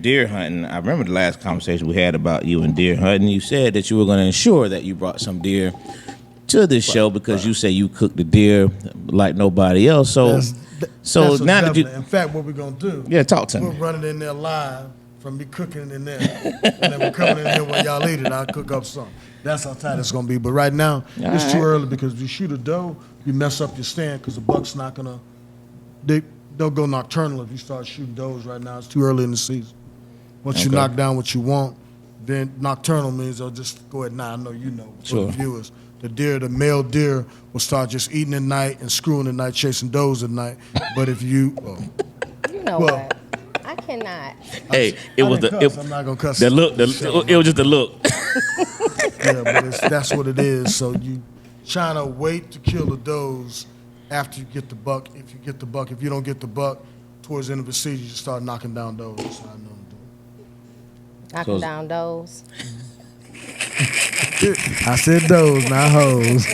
deer hunting, I remember the last conversation we had about you and deer hunting. You said that you were going to ensure that you brought some deer to this show because you say you cook the deer like nobody else. So, that's now that you, in fact, what we're gonna do? Yeah, talk to me. We're running in there live from me cooking in there, and then we're coming in here when y'all eat it. I'll cook up some. That's how tight it's gonna be. But right now, it's too early because if you shoot a doe, you mess up your stand because the buck's not gonna. They'll go nocturnal if you start shooting does right now. It's too early in the season. Once you knock down what you want, then nocturnal means they'll just go at night. I know you know for the viewers. The male deer will start just eating at night and screwing at night, chasing does at night. But if you, you know what? I cannot. Hey, I'm not gonna cuss. The look, it was just the look. Yeah, but that's what it is. So you trying to wait to kill the does after you get the buck. If you get the buck, if you don't get the buck, towards the end of the season, you just start knocking down does. That's how I know I'm doing. Knocking down does. I said those, not hoes.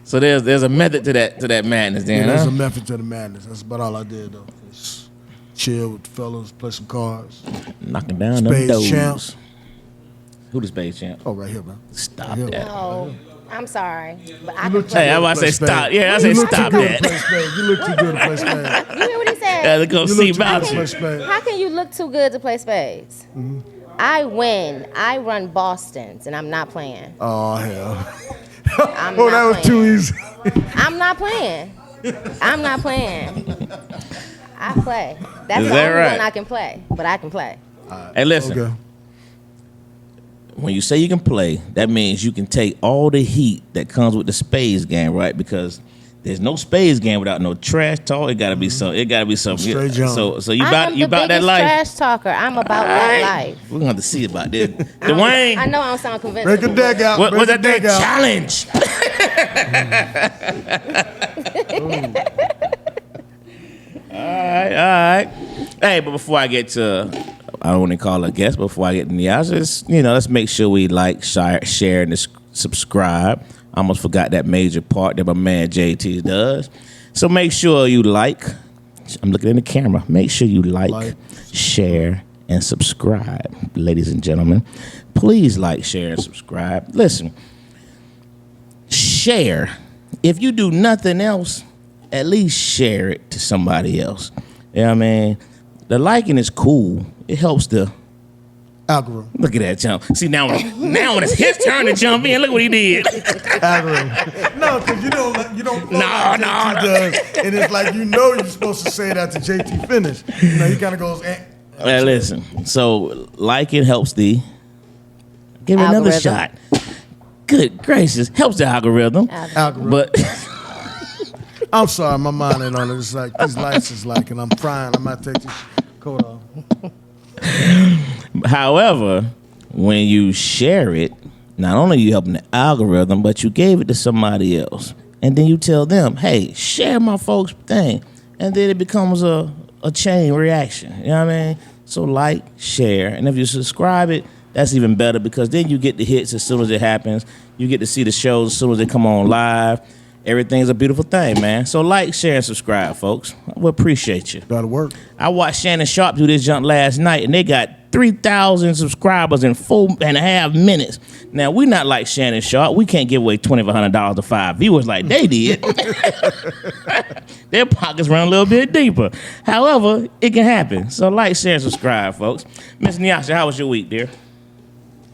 So there's a method to that madness, then. Yeah, there's a method to the madness. That's about all I did though. Just chill with the fellas, play some cards, knocking down them does. Champs. Who the spades champ? Oh, right here, man. Stop that. No, I'm sorry, but I can play. Hey, I was about to say stop. Yeah, I say stop that. You look too good to play spades. You hear what he said? Yeah, let's go see about How can you look too good to play spades? Mm-hmm. I win. I run Boston's, and I'm not playing. Oh, hell. That was too easy. I'm not playing. I'm not playing. I play. That's the only one I can play, but I can play. Hey, listen. Okay. When you say you can play, that means you can take all the heat that comes with the spades game, right? Because there's no spades game without no trash talk. It gotta be something. It gotta be something. Straight jump. So you about that life? Trash talker. I'm about that life. We're gonna have to see about this. Dwayne. I know I don't sound convincing. Break a deck out. What's that deck challenge? All right. Hey, but before I get to, I don't want to call a guest, but before I get in the house, just, let's make sure we like, share, and subscribe. I almost forgot that major part that my man JT does. So make sure you like. I'm looking in the camera. Make sure you like, share, and subscribe, ladies and gentlemen. Please like, share, and subscribe. Listen, share. If you do nothing else, at least share it to somebody else. You know what I mean? The liking is cool. It helps the algorithm. Look at that jump. See, now when it's his turn to jump in, look what he did. Algorithm. No, because you don't know JT does. And it's like you're supposed to say that to JT finish. He kind of goes, listen, so liking helps the give it another shot. Good gracious. Helps the algorithm. But I'm sorry, my mind ain't on it. It's like these lights is like, and I'm frying. I might take this coat off. However, when you share it, not only are you helping the algorithm, but you gave it to somebody else. And then you tell them, hey, share my folks' thing. And then it becomes a chain reaction. You know what I mean? So like, share. And if you subscribe it, that's even better because then you get the hits as soon as it happens. You get to see the shows as soon as they come on live. Everything's a beautiful thing, man. So like, share, and subscribe, folks. We appreciate you. Gotta work. I watched Shannon Sharp do this jump last night, and they got 3,000 subscribers in 4.5 minutes. Now, we're not like Shannon Sharp. We can't give away $2,500 to 5 viewers like they did. Their pockets run a little bit deeper. However, it can happen. So like, share, and subscribe, folks. Miss Nyasha, how was your week, dear?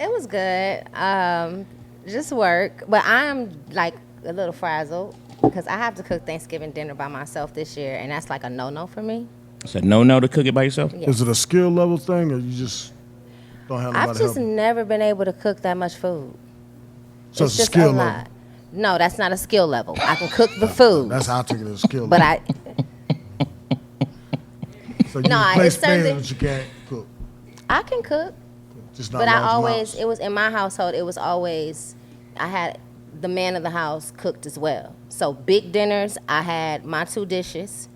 It was good. Just work. But I'm like a little frazzled because I have to cook Thanksgiving dinner by myself this year, and that's like a no-no for me. It's a no-no to cook it by yourself? Yeah. Is it a skill level thing, or you just don't have nobody I've just helping? never been able to cook that much food. So it's it's a just skill a level. lot. No, that's not a skill level. I can cook the food. That's how I took it as a skill but level. So you can play spades, but you can't cook. I can cook. Just not But I large always, amounts. it was in my household, it was always, I had the man of the house cooked as well. So big dinners, I had my 2 dishes,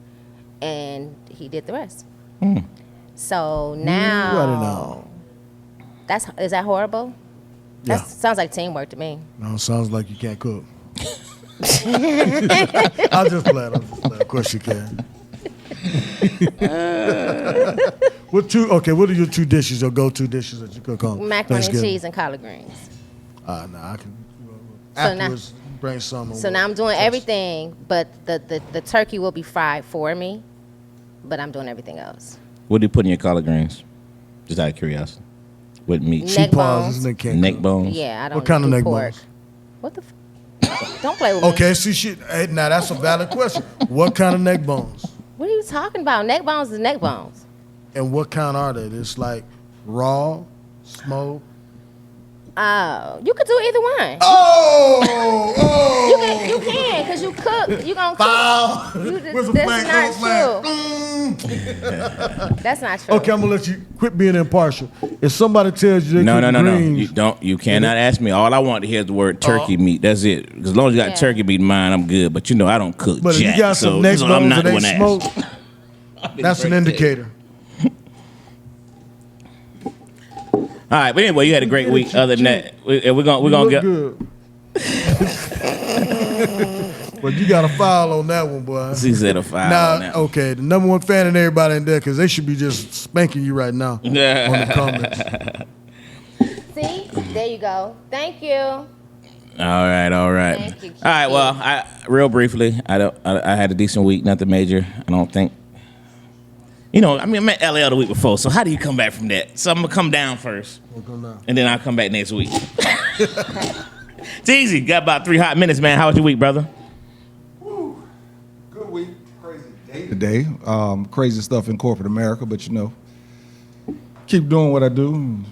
and he did the rest. So now, is that horrible? Yeah. That sounds like teamwork to me. No, it sounds like you can't cook. I'll just play it. Of course you can. What are your 2 dishes or go-to dishes that you cook on Macaroni and Thanksgiving? cheese and collard greens. Nah, I can. So now- Afterwards, bring some. So now I'm doing everything, but the turkey will be fried for me, but I'm doing everything else. What do you put in your collard greens? Just out of curiosity. What meat? Neck bones. Neck bones? Yeah, I don't What kind of do neck pork. bones? What the Don't play with me. Okay, see, now that's a valid question. What kind of neck bones? What are you talking about? Neck bones is neck bones. And what kind are they? It's like raw, smoked. Oh, you could do either one. Oh! You can, because you cook. You gonna Foul. cook. Where's the That's flag? not true. That's not true. Okay, I'm gonna let you quit being impartial. If somebody tells you they No. cook greens, You cannot ask me. All I want to hear is the word turkey meat. That's it. As long as you got turkey meat in mind, I'm good. But I don't cook. but if jack, you got some neck so bones I'm not that ain't gonna ask. smoked, that's an indicator. All right, but anyway, you had a great week. Other than that, we're gonna You get. look good. But you got a file on that one, boy. She said a five. on that. Now, okay, the number one fan and everybody in there, because they should be just spanking you right now on the comments. See? There you go. Thank you. All right. Thank you, All right. Well, real briefly, I had a decent week, nothing major. I don't think. I met LL the week before, so how do you come back from that? So I'm gonna come down first, and then I'll come back next week. It's easy. Got about 3 hot minutes, man. How was your week, brother? Good week, crazy day today. Crazy stuff in corporate America, but keep doing what I do.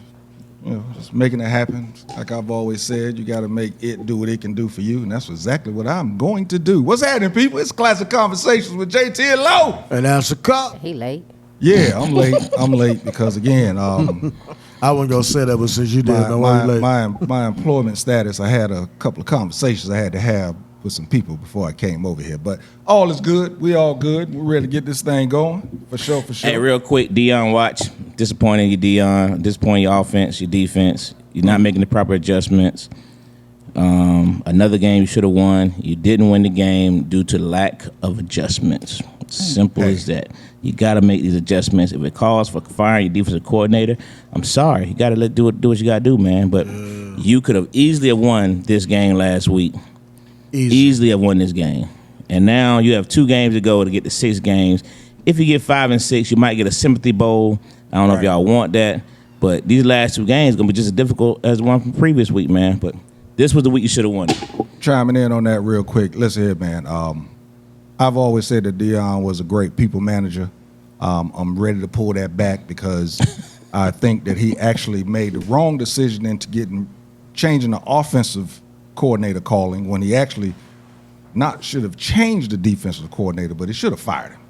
Just making it happen. Like I've always said, you got to make it do what it can do for you, and that's exactly what I'm going to do. What's happening, people? It's Classic Conversations with JT and Low. And that's a cop. He late. Yeah, I'm late. I'm late because, again, I wasn't going to say that, but since you did, don't worry late. my employment status, I had a couple of conversations I had to have with some people before I came over here. But all is good. We all good. We're ready to get this thing going. For sure. Hey, real quick, Dion Watch. Disappointing you, Dion. Disappointing your offense, your defense. You're not making the proper adjustments. Another game you should have won. You didn't win the game due to lack of adjustments. Simple as that. You got to make these adjustments. If it calls for firing your defensive coordinator, I'm sorry. You got to do what you got to do, man. But you could have easily won this game last week. Easily have won this game. And now you have 2 games to go to get to 6 games. If you get 5 and 6, you might get a sympathy bowl. I don't know if y'all want that. But these last 2 games are going to be just as difficult as the one from the previous week, man. But this was the week you should have won it. Chiming in on that real quick. Listen here, man. I've always said that Dion was a great people manager. I'm ready to pull that back because I think that he actually made the wrong decision into changing the offensive coordinator calling when he actually should have changed the defensive coordinator, but he should have fired him.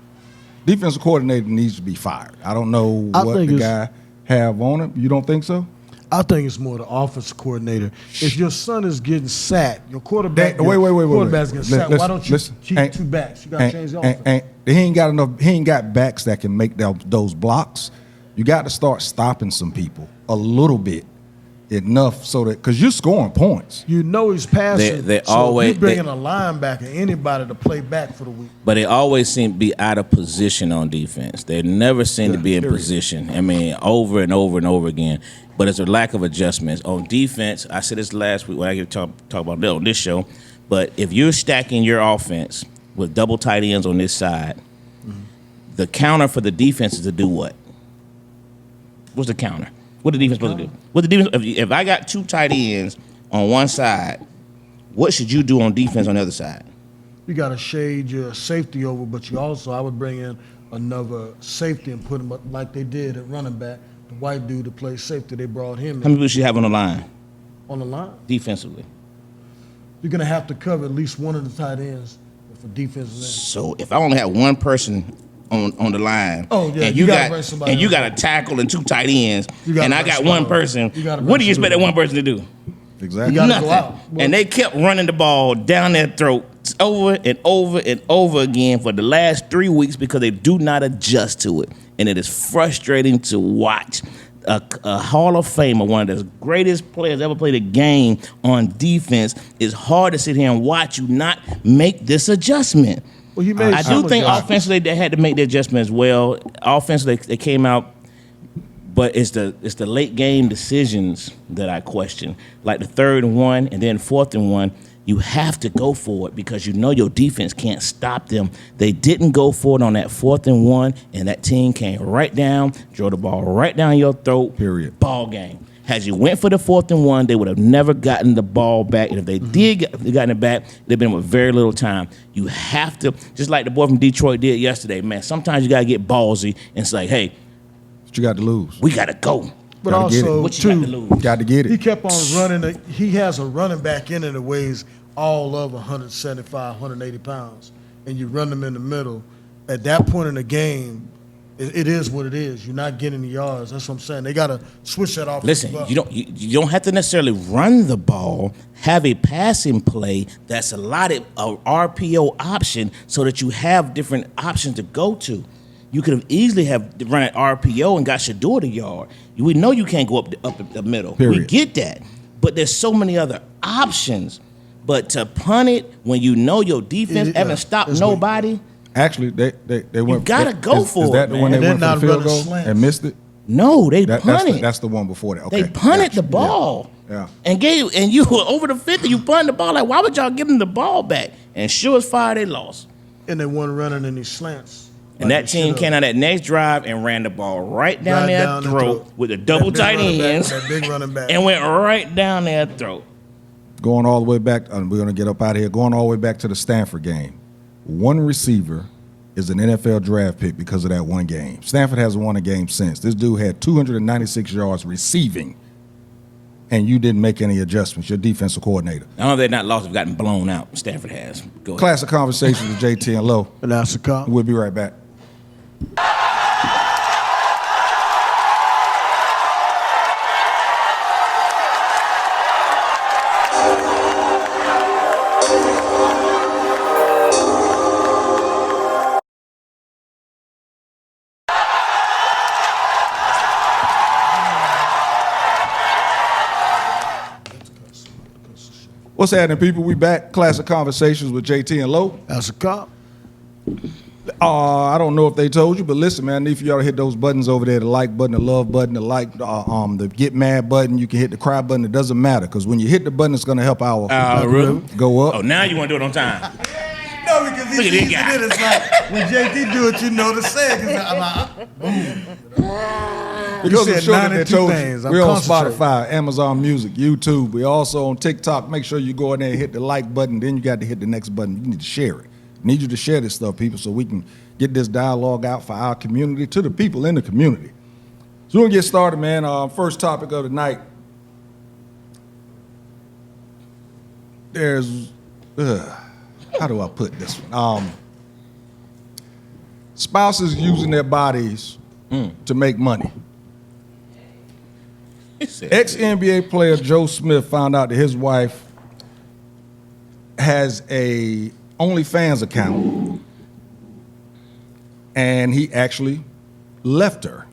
Defensive coordinator needs to be fired. I don't know what the guy have on him. You don't think so? I think it's more the offensive coordinator. If your son is getting sacked, your quarterback, quarterback's getting sacked. Why don't you keep 2 backs? You got to change the offense. He ain't got backs that can make those blocks. You got to start stopping some people a little bit, enough so that because you're scoring points. He's passing. They so always you bringing a linebacker, anybody to play back for the week. But they always seem to be out of position on defense. They never seem to be in position. I mean, over and over and over again. But it's a lack of adjustments. On defense, I said this last week when I get to talk about that on this show, but if you're stacking your offense with double tight ends on this side, the counter for the defense is to do what? What's the counter? What the defense supposed to do? What the defense? If I got 2 tight ends on one side, what should you do on defense on the other side? You got to shade your safety over, but I would bring in another safety and put him up like they did at running back. The white dude to play safety, they brought him in. How many people should you have on the line? On the line? Defensively. You're going to have to cover at least one of the tight ends for defensive ends. So if I only have one person on the line, and you got a tackle and 2 tight ends, and I got one person, what do you expect that one person to do? Exactly. Nothing. And they kept running the ball down their throats over and over and over again for the last 3 weeks because they do not adjust to it. And it is frustrating to watch a Hall of Famer, one of the greatest players ever played a game on defense. It's hard to sit here and watch you not make this adjustment. Well, he made I some do think adjustments. offensively they had to make the adjustment as well. Offensively they came out, but it's the late game decisions that I question. Like the 3rd and 1 and then 4th and 1, you have to go for it because you know your defense can't stop them. They didn't go for it on that 4th and 1, and that team came right down, drove the ball right down your throat. Period. Ball game. Had you went for the 4th and 1, they would have never gotten the ball back. And if they did gotten it back, they'd been with very little time. You have to, just like the boy from Detroit did yesterday, man. Sometimes you gotta get ballsy and say, hey, What you got to lose? we gotta go. But Gotta get it. also, What you got to too, lose? Got to get he it. kept on running. He has a running back in it that weighs all of 175, 180 pounds, and you run them in the middle. At that point in the game, it is what it is. You're not getting the yards. That's what I'm saying. They got to switch that off. Listen, you don't have to necessarily run the ball. Have a passing play that's allotted a RPO option so that you have different options to go to. You could have easily have run an RPO and got Shador the yard. We know you can't go up the middle. Period. We get that, but there's so many other options. But to punt it when you know your defense haven't stopped it's nobody. Actually, they went. gotta go is for that it, the one man. they And went they're for the not field running goal slants. and missed it? No, they That's punted. that's the one before that. Okay, They punted gotcha. the ball. Yeah. And you were over the 50, you punted the ball. Like, why would y'all give them the ball back? And sure as fire, they lost. And they weren't running any slants. And that team came out that next drive and ran the ball right down their throat with the double tight ends That big running back. and went right down their throat. Going all the way back, and we're gonna get up out of here. Going all the way back to the Stanford game. One receiver is an NFL draft pick because of that one game. Stanford hasn't won a game since. This dude had 296 yards receiving, and you didn't make any adjustments. Your defensive coordinator. I know they're not lost, they've gotten blown out. Stanford has. Go ahead. Classic Conversations with JT and Low. And that's a cop. We'll be right back. What's happening, people? We back. Classic Conversations with JT and Low. That's a cop. I don't know if they told you, but listen, man, I need for y'all to hit those buttons over there, the like button, the love button, the get mad button. You can hit the cry button. It doesn't matter, because when you hit the button, it's going to help our Really? go up. Oh, now you want to do it on time. No, because Look at this guy. It's like when JT do it, you know to say it. Because You I'm said sure that they 92 told things. you. I'm We're on concentrating. Spotify, Amazon Music, YouTube. We're also on TikTok. Make sure you go in there and hit the like button. Then you got to hit the next button. You need to share it. Need you to share this stuff, people, so we can get this dialogue out for our community, to the people in the community. So we're going to get started, man. First topic of the night. There's, how do I put this one? Spouses using their bodies to make money. Ex-NBA player Joe Smith found out that his wife has a Onlyfans account, and he actually left her.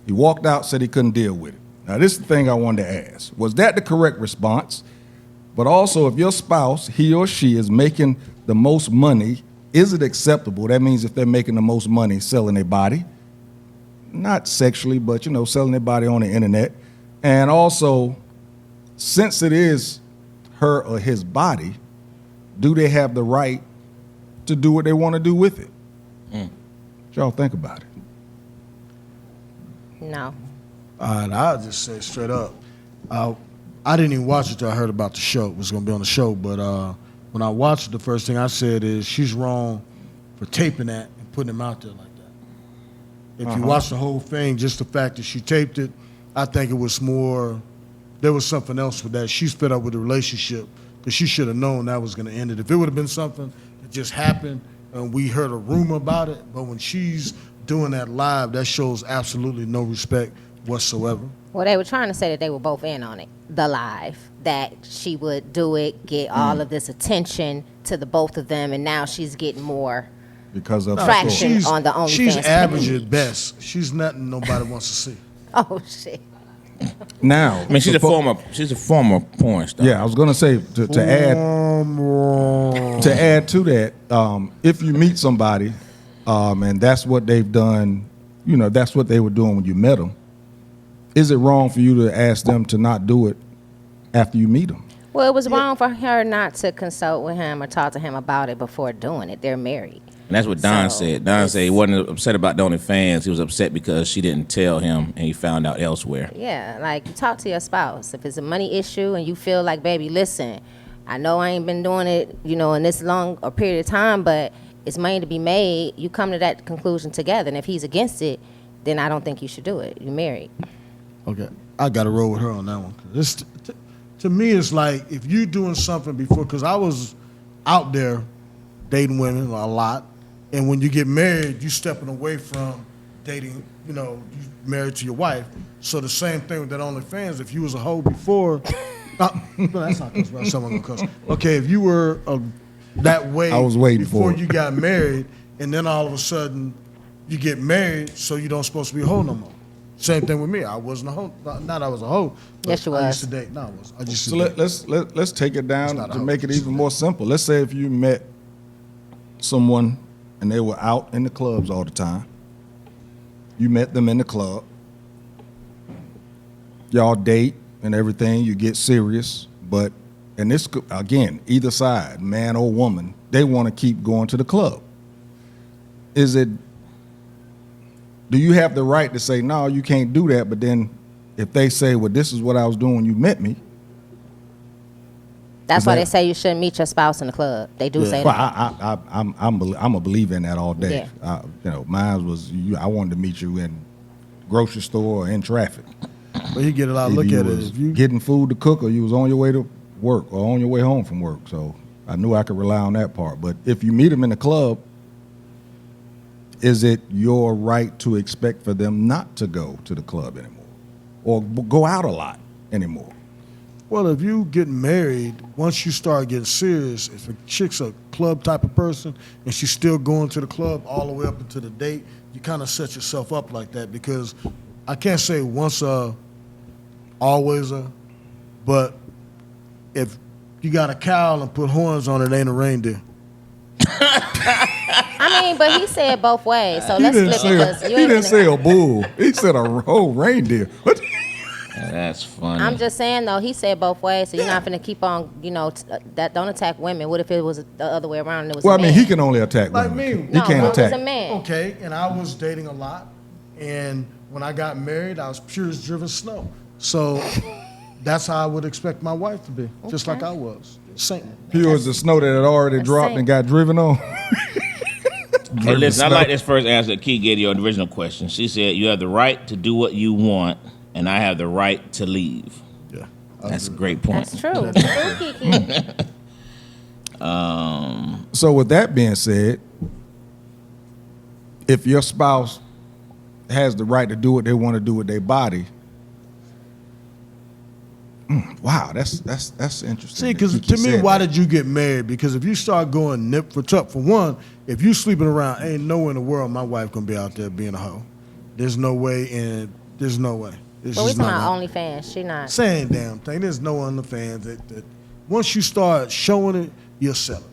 He walked out, said he couldn't deal with it. Now, this is the thing I wanted to ask. Was that the correct response? But also, if your spouse, he or she, is making the most money, is it acceptable? That means if they're making the most money selling their body, not sexually, but, selling their body on the internet. And also, since it is her or his body, do they have the right to do what they want to do with it? What y'all think about it? No. And I'll just say straight up, I didn't even watch it till I heard about the show. It was going to be on the show. But when I watched it, the first thing I said is she's wrong for taping that and putting him out there like that. If you watch the whole thing, just the fact that she taped it, I think it was more, there was something else with that. She's fed up with the relationship because she should have known that was going to end it. If it would have been something that just happened and we heard a rumor about it, but when she's doing that live, that shows absolutely no respect whatsoever. Well, they were trying to say that they were both in on it, the live, that she would do it, get all of this attention to the both of them, and now she's getting more. Because of Traction. the story. On the OnlyFans She's average page. at best. She's nothing nobody wants to see. Oh, shit. Now, I mean, she's a former porn star. Yeah, I was gonna say to add to that, if you meet somebody, and that's what they've done, that's what they were doing when you met them. Is it wrong for you to ask them to not do it after you meet them? Well, it was wrong for her not to consult with him or talk to him about it before doing it. They're married. And that's what Don said. Don said he wasn't upset about the OnlyFans. He was upset because she didn't tell him and he found out elsewhere. Yeah, like you talk to your spouse. If it's a money issue and you feel like, baby, listen, I know I ain't been doing it, in this long a period of time, but it's money to be made. You come to that conclusion together. And if he's against it, then I don't think you should do it. You're married. Okay, I got to roll with her on that one. To me, it's like if you doing something before, because I was out there dating women a lot, and when you get married, you stepping away from dating, you married to your wife. So the same thing with that OnlyFans, if you was a hoe before, that's not cuss, someone gonna cuss. Okay, if you were that way I was waiting before for it. you got married, and then all of a sudden you get married, so you don't supposed to be a hoe no more. Same thing with me. I wasn't a hoe. Not I was a hoe. Yes, you was. I used to date. No, I was. I just. So let's take it down not a to hoe. make it even more simple. Let's say if you met someone and they were out in the clubs all the time. You met them in the club. Y'all date and everything. You get serious, and this again, either side, man or woman, they want to keep going to the club. Do you have the right to say, no, you can't do that, but then if they say, well, this is what I was doing when you met me. That's why they say you shouldn't meet your spouse in the club. They do say Well, that. I'm a believer in that all day. Yeah. Mine was, I wanted to meet you in grocery store or in traffic. But you get a lot of Either look you at it. was If you getting food to cook or you was on your way to work or on your way home from work. So I knew I could rely on that part. But if you meet them in the club, is it your right to expect for them not to go to the club anymore or go out a lot anymore? Well, if you get married, once you start getting serious, if a chick's a club type of person and she's still going to the club all the way up into the date, you kind of set yourself up like that, because I can't say once always but if you got a cow and put horns on it, ain't a reindeer. I mean, but he said both ways, so let's flip it. 'Cause you He ain't didn't finna- say a bull. He said a whole reindeer. What? That's funny. I'm just saying, though, he said both ways, so you're not finna keep on, that don't attack women. What if it was the other way around and it was Well, a I mean, man? he can only attack Like women. me. He No, can't it attack. was a man. Okay, and I was dating a lot, and when I got married, I was pure as driven snow. So that's how I would expect my wife to be, just like I was. Saint. Pure as the snow that had already That's dropped same. and got driven on. Hey, listen, I like this first answer that Key gave you on the original question. She said, you have the right to do what you want, and I have the right to leave. Yeah. That's a great point. That's true. True, Kiki. So with that being said, if your spouse has the right to do what they want to do with their body, wow, that's interesting. See, because that to Kiki me, said why that. did you get married? Because if you start going nip for tuck, for one, if you sleeping around, ain't no way in the world my wife gonna be out there being a hoe. There's no way, and there's no way. It's But we just talking not about OnlyFans. She not. saying damn thing. There's no OnlyFans that once you start showing it, you'll sell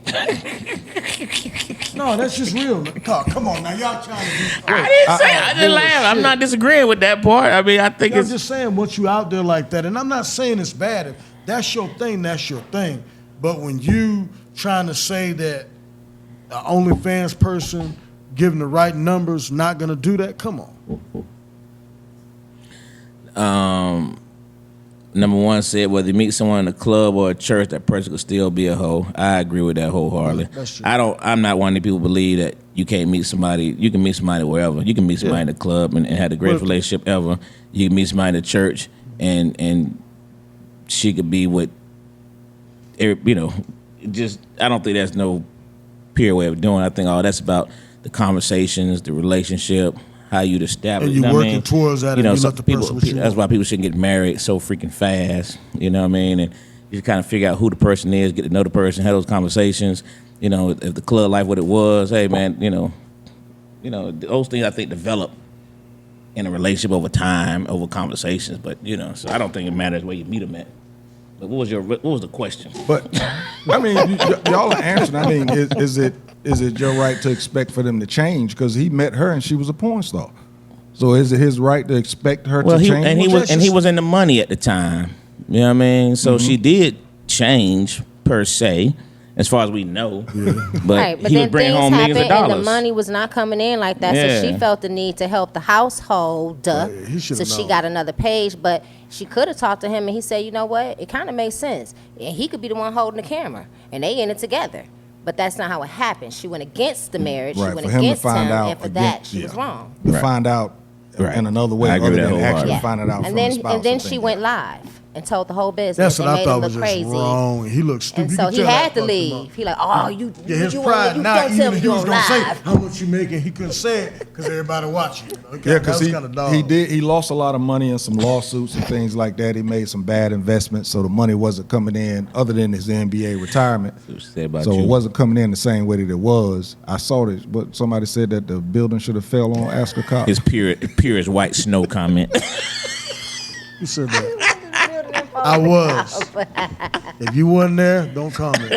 it. No, that's just real. Come on now, y'all trying to be. I didn't say I didn't laugh. I'm not disagreeing with that part. I mean, I think I'm it's just saying, once you out there like that, and I'm not saying it's bad. If that's your thing, that's your thing. But when you trying to say that an OnlyFans person giving the right numbers not gonna do that, come on. number one said whether you meet someone in a club or a church, that person could still be a hoe. I agree with that wholeheartedly. That's true. I'm not one of the people who believe that you can't meet somebody. You can meet somebody wherever. You can meet somebody in the club and have the greatest relationship ever. You can meet somebody in the church and she could be with, just I don't think that's no pure way of doing it. I think all that's about the conversations, the relationship, how you'd establish. And you know what I working mean? towards that, and you some let the person what you that's want. why people shouldn't get married so freaking fast. You know what I mean? And you kind of figure out who the person is, get to know the person, have those conversations. If the club life what it was, hey man, those things I think develop in a relationship over time, over conversations. But so I don't think it matters where you meet them at. But what was the question? But I mean, y'all are answering. I mean, is it your right to expect for them to change? Because he met her and she was a porn star. So is it his right to expect her to change? He was in the money at the time. You know what I mean? So she did change per se, as far as we know. Yeah. But he was bringing home millions of dollars. And the money was not coming in like that. Yeah. So she felt the need to help the household. So she got another page. But she could have talked to him and he said, you know what? It kind of makes sense. And he could be the one holding the camera. And they in it together. But that's not how it happened. She went against the marriage. Right. She went For him against to find him. out And for that, she was wrong. To find out in another way other than actually finding out from the spouse. And then she went live and told the whole business. That's what I thought was crazy. just wrong. He looked stupid. And so he had to leave. He like, oh, his pride. Now even if he was gonna say how much you making, he couldn't say it because everybody watching. Because he lost a lot of money in some lawsuits and things like that. He made some bad investments, so the money wasn't coming in other than his NBA retirement. So it wasn't coming in the same way that it was. I saw this, but somebody said that the building should have fell on Oscar Cop. His purest white snow comment. He said that. I was. If you wasn't there, don't comment.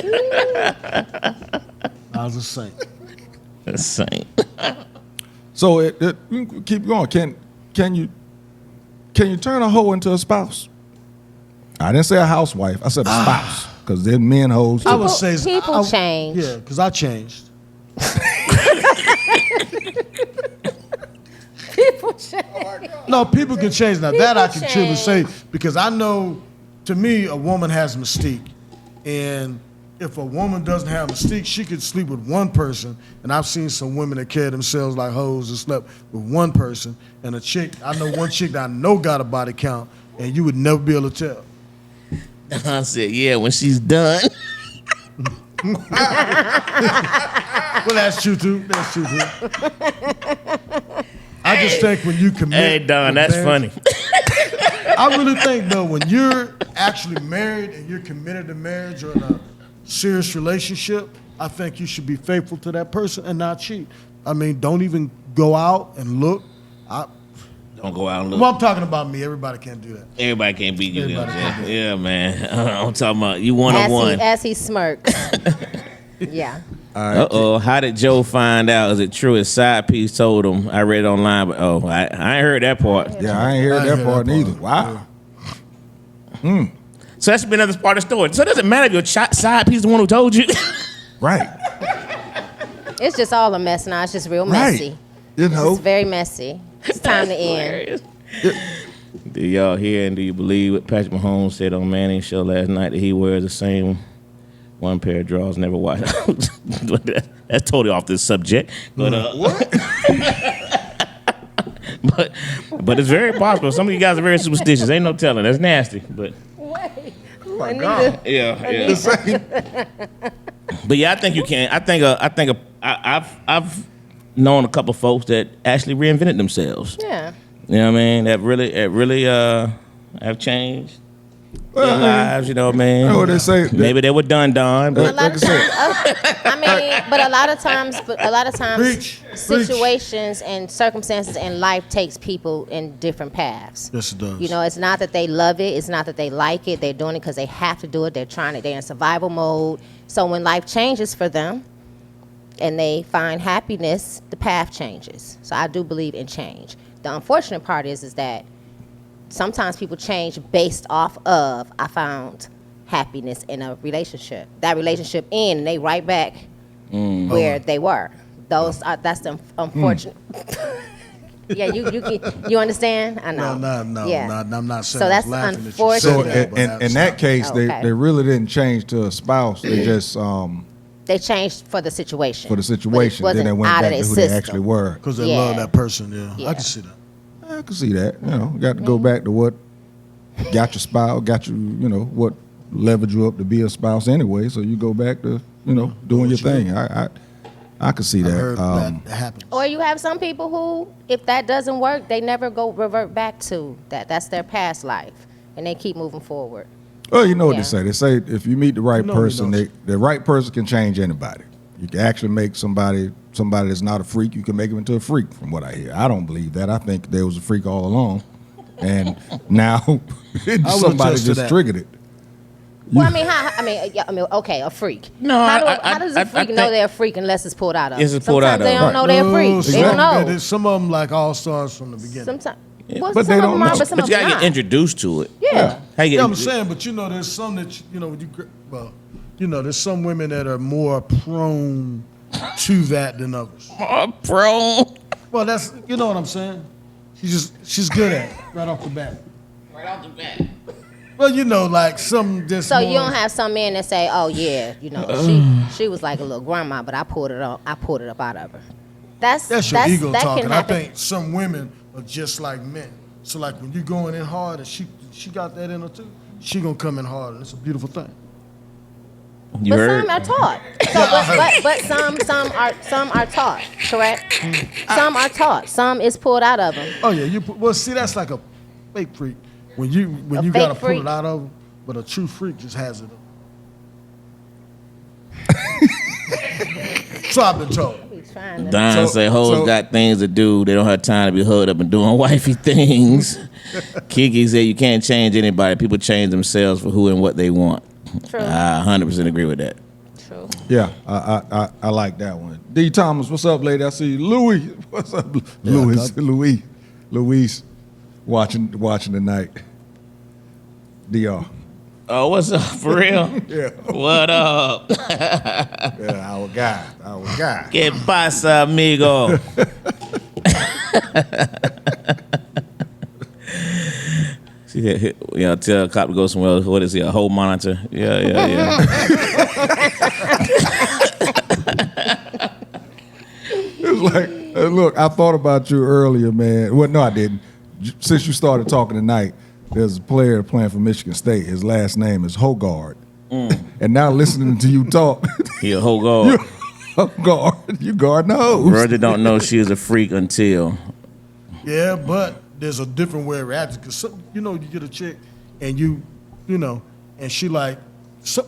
I was a saint. A saint. So keep going. Can you turn a hoe into a spouse? I didn't say a housewife. I said a spouse because they're men hoes too. I would say people change. Yeah, because I changed. People change. No, people can change. Now that I can truly say because I know, to me, a woman has mystique, and if a woman doesn't have mystique, she could sleep with one person. And I've seen some women that carry themselves like hoes and slept with one person. And I know one chick that I know got a body count, and you would never be able to tell. I said, yeah, when she's done. Well, that's true too. I just think when you commit. Hey, Don, that's funny. I really think though, when you're actually married and you're committed to marriage or in a serious relationship, I think you should be faithful to that person and not cheat. I mean, don't even go out and look. Don't go out and look. Well, I'm talking about me. Everybody can't do that. Everybody can't beat you. Yeah, man. I'm talking about you one-on-one. As he smirks. Yeah. Uh-oh. How did Joe find out? Is it true his side piece told him? I read it online, but I ain't heard that part. Yeah, I ain't heard that part either. Wow. Yeah. So that should be another part of the story. So it doesn't matter if your side piece is the one who told you. Right. It's just all a mess now. It's just real messy. It's very messy. It's time to end. Do y'all hear and do you believe what Patrick Mahomes said on Manning's show last night that he wears the same one pair of drawers, never wash out? That's totally off this subject. But what? but it's very possible. Some of you guys are very superstitious. Ain't no telling. That's nasty. But Wait. Oh my God. yeah. But yeah, I think you can. I've known a couple folks that actually reinvented themselves. Yeah. You know what I mean? That really have changed their lives. You know what I mean? I know what they say. Maybe they were done, but But a lot of times, situations and circumstances in life takes people in different paths. Yes, it does. You know, it's not that they love it. It's not that they like it. They're doing it because they have to do it. They're trying it. They're in survival mode. So when life changes for them and they find happiness, the path changes. So I do believe in change. The unfortunate part is that sometimes people change based off of, I found happiness in a relationship. That relationship ends and they right back where they were. That's the unfortunate. Yeah, you understand? I know. No, yeah. I'm not saying. So that's unfortunate. So in that case, they really didn't change to a spouse. They just they changed for the situation. For the situation, then they went back to who they actually were. Because they love that person. Yeah, I can see that. I can see that. You know, got to go back to what got your spouse, got you. You know what leveled you up to be a spouse anyway. So you go back to doing your thing. I could see that. Heard that happens. Or you have some people who, if that doesn't work, they never revert back to that. That's their past life, and they keep moving forward. Well, you know what they say. They say if you meet the right person, the right person can change anybody. You can actually make somebody that's not a freak, you can make him into a freak, from what I hear. I don't believe that. I think there was a freak all along. And now somebody just triggered it. Well, okay, a freak. No, how does a freak know they're a freak unless it's pulled out of them? It's pulled out of Sometimes they don't know they're a freak. They don't know. Some of them like all stars from the beginning. Sometimes. Yeah. Well, But some they of don't them are, know. but some But of you them gotta not. get introduced to it. Yeah. How you Yeah, get I'm saying, but there's some that there's some women that are more prone to that than others. Pro. Well, that's what I'm saying. She's good at it right off the bat. Right off the bat. Well, like some just. So more, you don't have some men that say, "Oh yeah, she was like a little grandma, but I pulled it up out of her." That's your ego that talking. Can I happen. think some women are just like men. So like when you're going in hard and she got that in her too, she gonna come in hard, and it's a beautiful thing. You But heard? some are taught. So, but some are taught. Correct. Some are taught. Some is pulled out of them. Oh yeah, see that's like a fake freak when you A gotta fake pull freak. it out of them, but a true freak just has it. So I've been told. He's trying to. Don say hoes so- got things to do. They don't have time to be hooked up and doing wifey things. Keke said you can't change anybody. People change themselves for who and what they want. True. I 100% agree with that. True. Yeah, I like that one. D. Thomas, what's up, lady? I see you. Louis, what's up? Louis, watching tonight. DR. Oh, what's up? For real? Yeah. What up? Yeah, our guy. Que pasa, amigo? Yeah, tell a cop to go somewhere else. What is he, a whole monitor? Yeah. It was like, look, I thought about you earlier, man. Well, no, I didn't. Since you started talking tonight, there's a player playing for Michigan State. His last name is Hogard. And now listening to you talk, He a whole guard. Hogard, you guarding the hose. Brother don't know she is a freak until. Yeah, but there's a different way of reacting because you get a chick and and she like some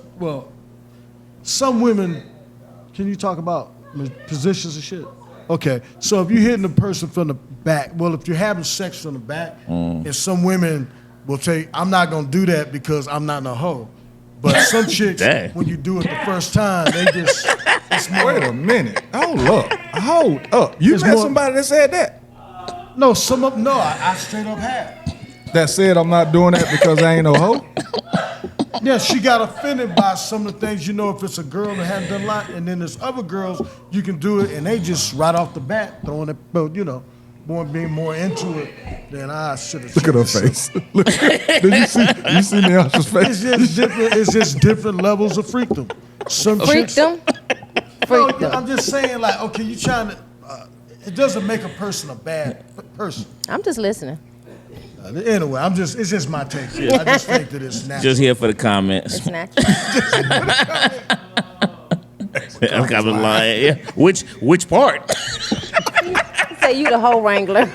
women. Can you talk about positions and shit? Okay, so if you're hitting a person from the back, if you're having sex from the back, and some women will tell you, I'm not gonna do that because I'm not no hoe. But some chicks, Dang. when you do it the first time, they just it's more. Wait a minute. Hold up. You It's met more- somebody that said that? No, I straight up had. That said I'm not doing that because I ain't no hoe? Yeah, she got offended by some of the things, if it's a girl that hasn't done a lot, and then there's other girls, you can do it, and they just right off the bat throwing it, being more into it than I should have. Look at her face. Look, did you see Neasha's face? It's just different levels of freakdom. Some chicks- Freakdom. No, Freakdom. I'm just saying, like, okay, you trying to. It doesn't make a person a bad person. I'm just listening. Anyway, it's just my take. I just think that it's natural. Just here for the comments. It's natural. I'm kind of lying. Yeah. Which part? Say you the whole wrangler.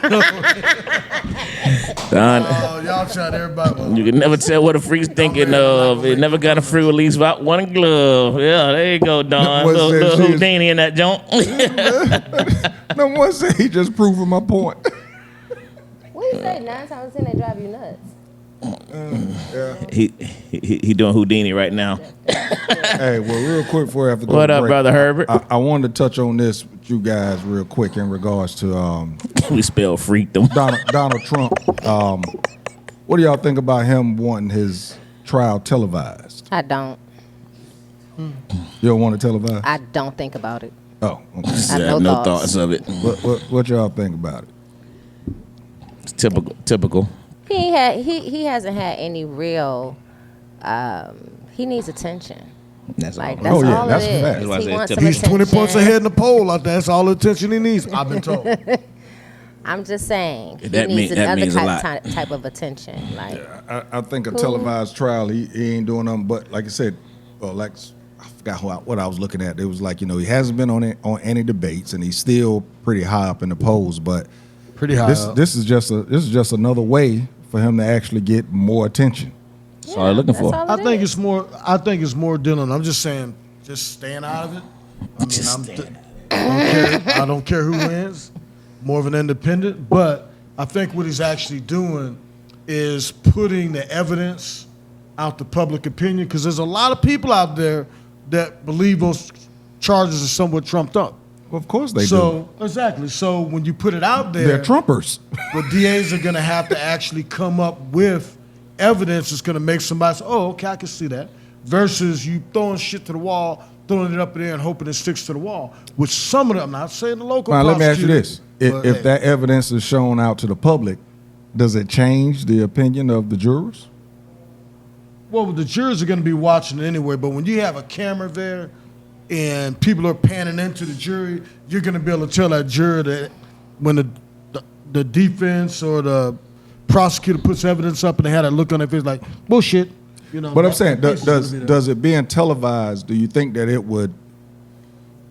Don, Oh, y'all tried everybody. you can never tell what a freak's thinking of. It never got a free release without one glove. Yeah, there you go, Don. What's Little that shit? Houdini in that joint. No one said he just proving my point. What do you say? 9 times out of 10 they drive you nuts. He doing Houdini right now. Hey, well, real quick before I have to go What to up, break, brother Herbert? I wanted to touch on this with you guys real quick in regards to We spell freakdom. Donald Trump. What do y'all think about him wanting his trial televised? I don't. You don't want it televised? I don't think about it. Oh, okay. I I have have no no thoughts. thoughts of it. What y'all think about it? It's typical. He hasn't had any real. He needs attention. That's Like all. that's Oh, yeah, all that's it a is. fact. That's why I He said wants some typical. He's 20 points attention. ahead in the poll. That's all the attention he needs. I've been told. I'm just saying he That needs that another means a lot. type of attention. Like I think a televised trial, he ain't doing nothing but, like I said, I forgot what I was looking at. It was like, he hasn't been on any debates, and he's still pretty high up in the polls. But Pretty high up. this is just another way for him to actually get more attention. That's all they're looking for. that's all I it think is. it's more. I think it's more dealing. I'm just saying, just staying out of it. I mean, I don't care who wins. More of an independent, but I think what he's actually doing is putting the evidence out to public opinion, because there's a lot of people out there that believe those charges are somewhat trumped up. Well, of course they do. So exactly. So when you put it out there, They're Trumpers. the DAs are going to have to actually come up with evidence that's going to make somebody say, "Oh, okay, I can see that." Versus you throwing shit to the wall, throwing it up in there and hoping it sticks to the wall. Which some of them, I'm not saying the local. Now, let me ask you this: but, if hey, that evidence is shown out to the public, does it change the opinion of the jurors? well, the jurors are going to be watching it anyway. But when you have a camera there and people are panning into the jury, you're going to be able to tell that juror that when the defense or the prosecutor puts evidence up and they had that look on their face like bullshit. You know, But I'm saying, does it being televised, do you think that it would,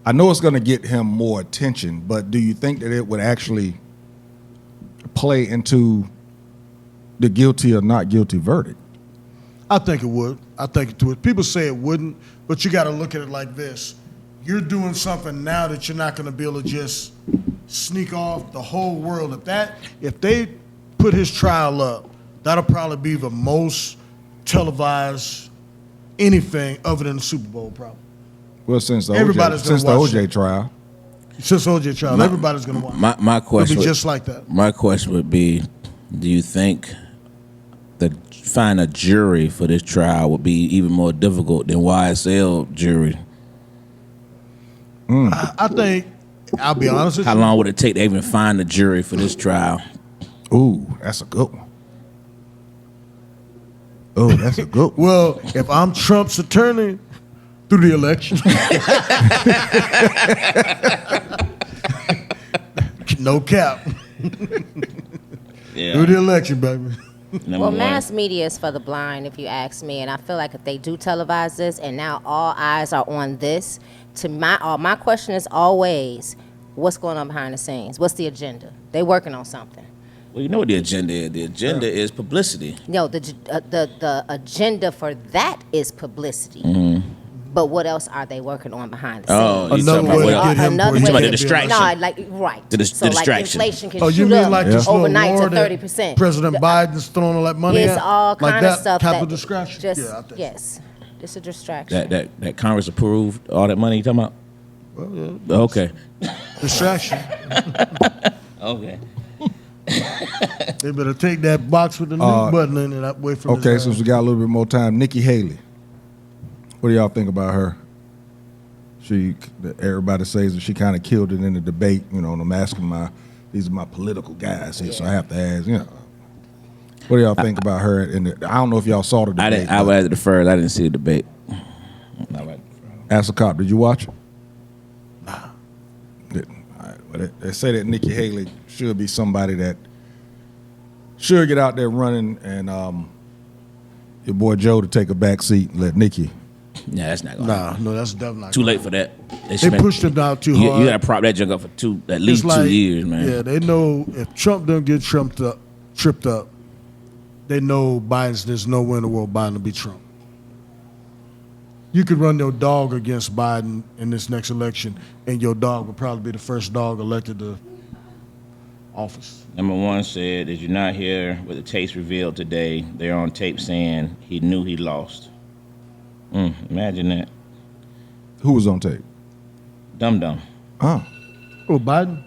I know it's going to get him more attention, but do you think that it would actually play into the guilty or not guilty verdict? I think it would. I think it would. People say it wouldn't, but you got to look at it like this. You're doing something now that you're not going to be able to just sneak off the whole world. If they put his trial up, that'll probably be the most televised anything other than the Super Bowl, probably. Well, since the Everybody's gonna watch OJ it. trial. Since OJ trial, everybody's going to watch. My question It'll be would- just like that. My question would be, do you think find a jury for this trial would be even more difficult than YSL jury? I think, I'll be honest with How you. long would it take to even find a jury for this trial? Ooh, that's a good one. Oh, that's a good one. Well, if I'm Trump's attorney through the election, no cap. Yeah. Through the election, baby. Number Well, one. mass media is for the blind, if you ask me, and I feel like if they do televise this, and now all eyes are on this, my question is always, what's going on behind the scenes? What's the agenda? They working on something. Well, you know what the agenda is. The agenda is publicity. No, the agenda for that is publicity. But what else are they working on behind the Oh, scenes? you Another talking way about to what get else? him Another where he way- Talking about the can't be distraction. No, like right. The so distraction. Like inflation can Oh, you shoot mean up like this little overnight war to that 30%. President Biden's throwing all that money It's at? all like kind that of stuff type that of distraction? Just, Yeah, I think so. yes, it's a distraction. That Congress approved all that money you talking about? Well, yeah. Okay. Distraction. Okay. They better take that box with the mute button in it away from his Okay, ass. since we got a little bit more time, Nikki Haley. What do y'all think about her? Everybody says that she kind of killed it in the debate. You know, and I'm asking these are my political guys here, so I have to ask. You know, what do y'all think about her? I don't know if y'all saw the debate. I didn't. I would have to defer. I didn't see the debate. Ask a cop. Did you watch it? Nah. Didn't. All right. Well, they say that Nikki Haley should be somebody that should get out there running, and your boy Joe to take a back seat and let Nikki. Yeah, that's not going to happen. No, that's definitely not Too gonna late for that. They pushed him down too hard. You got to prop that junk up for at least It's 2 years, man. Yeah, they know if Trump doesn't get tripped up, they know there's nowhere in the world Biden will be Trump. You could run your dog against Biden in this next election, and your dog would probably be the first dog elected to office. Number one said, "Did you not hear what the tapes revealed today? They're on tape saying he knew he lost." Imagine that. Who was on tape? Dum Dum. Oh, Oh, Biden?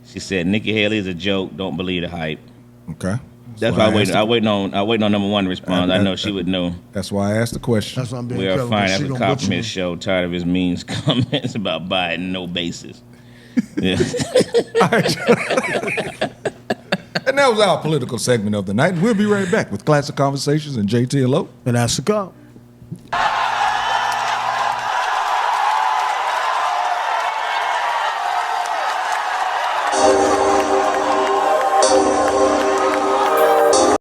She said, "Nikki Haley is a joke. Don't believe the hype." okay. That's why I waiting on number one to respond. I know she would know. That's why I asked the question. That's what I'm being We are careful. fine She after gonna cop butcher from me. his show. Tired of his mean comments about Biden, no basis. Yeah. And that was our political segment of the night. We'll be right back with Classic Conversations and JT Hello. And that's the call.